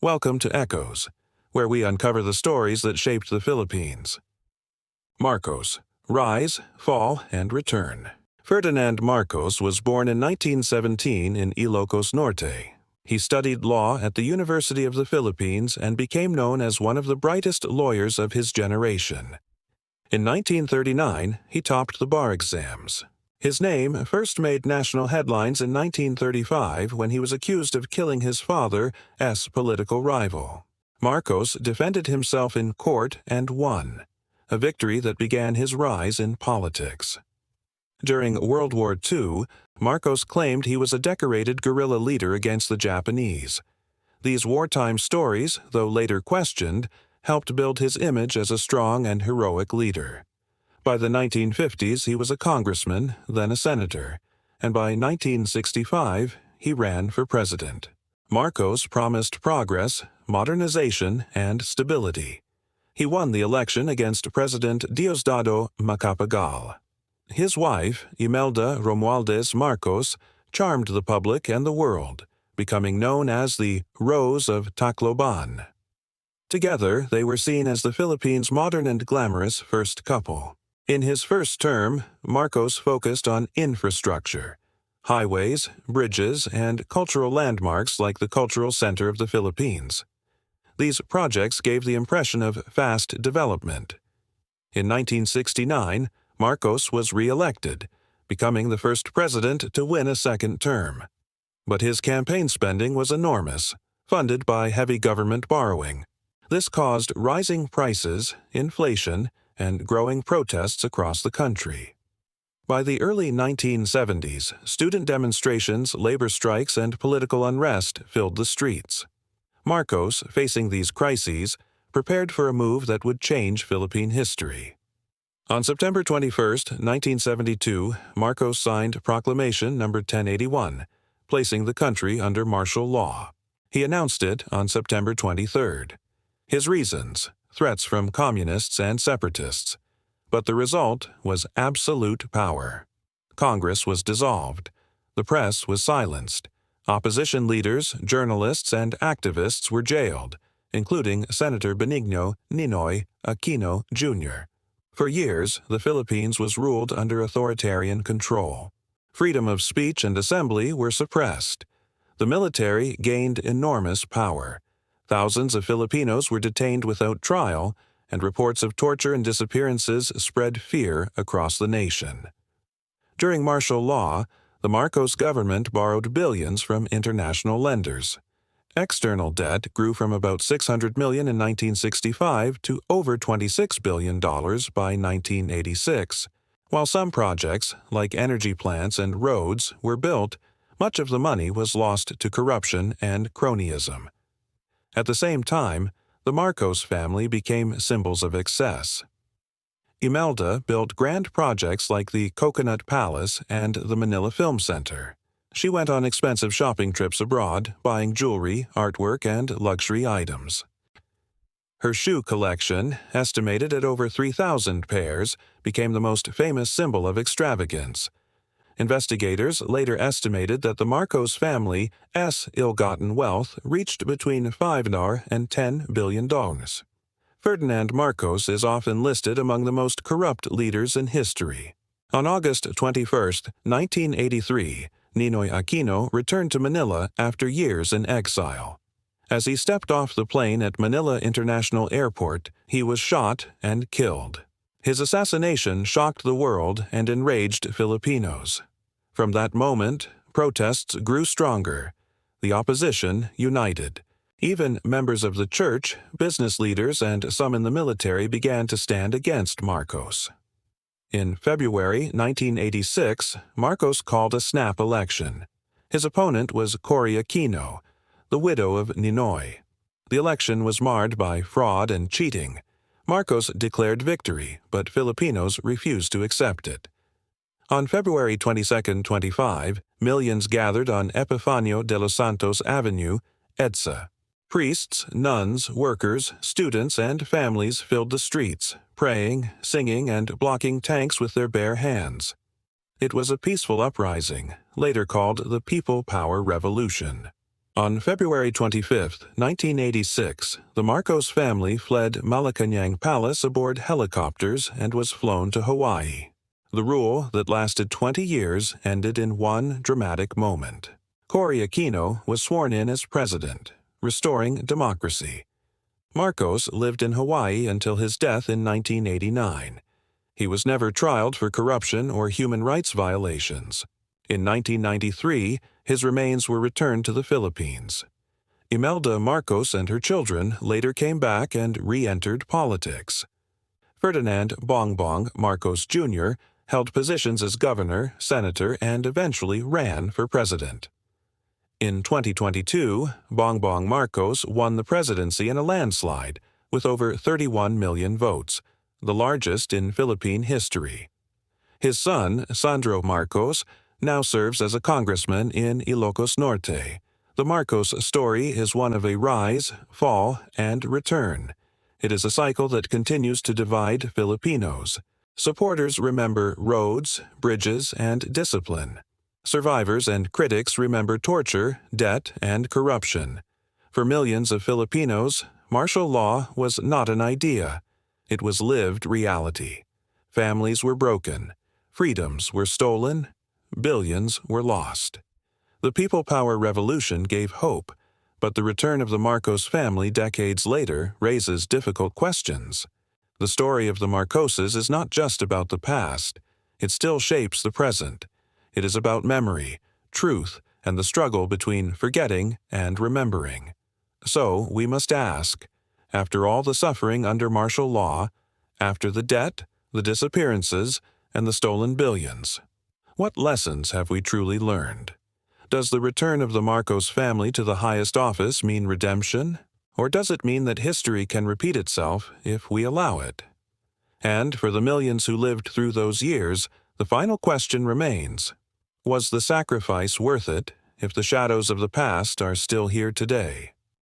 Welcome to Echoes, where we uncover the stories that shaped the Philippines. Marcos: Rise, Fall, and Return. Ferdinand Marcos was born in 1917 in Ilocos Norte. He studied law at the University of the Philippines and became known as one of the brightest lawyers of his generation. In 1939, he topped the bar exams. His name first made national headlines in 1935 when he was accused of killing his father's political rival. Marcos defended himself in court and won, a victory that began his rise in politics. During World War II, Marcos claimed he was a decorated guerrilla leader against the Japanese. These wartime stories, though later questioned, helped build his image as a strong and heroic leader. By the 1950s, he was a congressman, then a senator, and by 1965, he ran for president. Marcos promised progress, modernization, and stability. He won the election against President Diosdado Macapagal. His wife, Imelda Romualdez Marcos, charmed the public and the world, becoming known as the Rose of Tacloban. Together, they were seen as the Philippines' modern and glamorous first couple. In his first term, Marcos focused on infrastructure, highways, bridges, and cultural landmarks like the Cultural Center of the Philippines. These projects gave the impression of fast development. In 1969, Marcos was re-elected, becoming the first president to win a second term. But his campaign spending was enormous, funded by heavy government borrowing. This caused rising prices, inflation, and growing protests across the country. By the early 1970s, student demonstrations, labor strikes, and political unrest filled the streets. Marcos, facing these crises, prepared for a move that would change Philippine history. On September 21, 1972, Marcos signed Proclamation No. 1081, placing the country under martial law. He announced it on September 23. His reasons: threats from communists and separatists. But the result was absolute power. Congress was dissolved. The press was silenced. Opposition leaders, journalists, and activists were jailed, including Senator Benigno Ninoy Aquino, Jr. For years, the Philippines was ruled under authoritarian control. Freedom of speech and assembly were suppressed. The military gained enormous power. Thousands of Filipinos were detained without trial, and reports of torture and disappearances spread fear across the nation. During martial law, the Marcos government borrowed billions from international lenders. External debt grew from about $600 million in 1965 to over $26 billion by 1986. While some projects, like energy plants and roads, were built, much of the money was lost to corruption and cronyism. At the same time, the Marcos family became symbols of excess. Imelda built grand projects like the Coconut Palace and the Manila Film Center. She went on expensive shopping trips abroad, buying jewelry, artwork, and luxury items. Her shoe collection, estimated at over 3,000 pairs, became the most famous symbol of extravagance. Investigators later estimated that the Marcos family's ill-gotten wealth reached between $5 and $10 billion. Ferdinand Marcos is often listed among the most corrupt leaders in history. On August 21, 1983, Ninoy Aquino returned to Manila after years in exile. As he stepped off the plane at Manila International Airport, he was shot and killed. His assassination shocked the world and enraged Filipinos. From that moment, protests grew stronger. The opposition united. Even members of the church, business leaders, and some in the military began to stand against Marcos. In February 1986, Marcos called a snap election. His opponent was Cory Aquino, the widow of Ninoy. The election was marred by fraud and cheating. Marcos declared victory, but Filipinos refused to accept it. On February 22, 25, millions gathered on Epifanio de los Santos Avenue, EDSA. Priests, nuns, workers, students, and families filled the streets, praying, singing, and blocking tanks with their bare hands. It was a peaceful uprising, later called the PeoplePower Revolution. On February 25, 1986, the Marcos family fled Malacañang Palace aboard helicopters and was flown to Hawaii. The rule that lasted 20 years ended in one dramatic moment. Cory Aquino was sworn in as president, restoring democracy. Marcos lived in Hawaii until his death in 1989. He was never tried for corruption or human rights violations. In 1993, his remains were returned to the Philippines. Imelda Marcos and her children later came back and re-entered politics. Ferdinand Bongbong Marcos Jr. held positions as governor, senator, and eventually ran for president. In 2022, Bongbong Marcos won the presidency in a landslide with over 31 million votes, the largest in Philippine history. His son, Sandro Marcos, now serves as a congressman in Ilocos Norte. The Marcos story is one of a rise, fall, and return. It is a cycle that continues to divide Filipinos. Supporters remember roads, bridges, and discipline. Survivors and critics remember torture, debt, and corruption. For millions of Filipinos, martial law was not an idea. It was lived reality. Families were broken. Freedoms were stolen. Billions were lost. The PeoplePower revolution gave hope, but the return of the Marcos family decades later raises difficult questions. The story of the Marcoses is not just about the past. It still shapes the present. It is about memory, truth, and the struggle between forgetting and remembering. So we must ask, after all the suffering under martial law, after the debt, the disappearances, and the stolen billions, what lessons have we truly learned? Does the return of the Marcos family to the highest office mean redemption? Or does it mean that history can repeat itself if we allow it? And for the millions who lived through those years, the final question remains: was the sacrifice worth it if the shadows of the past are still here today?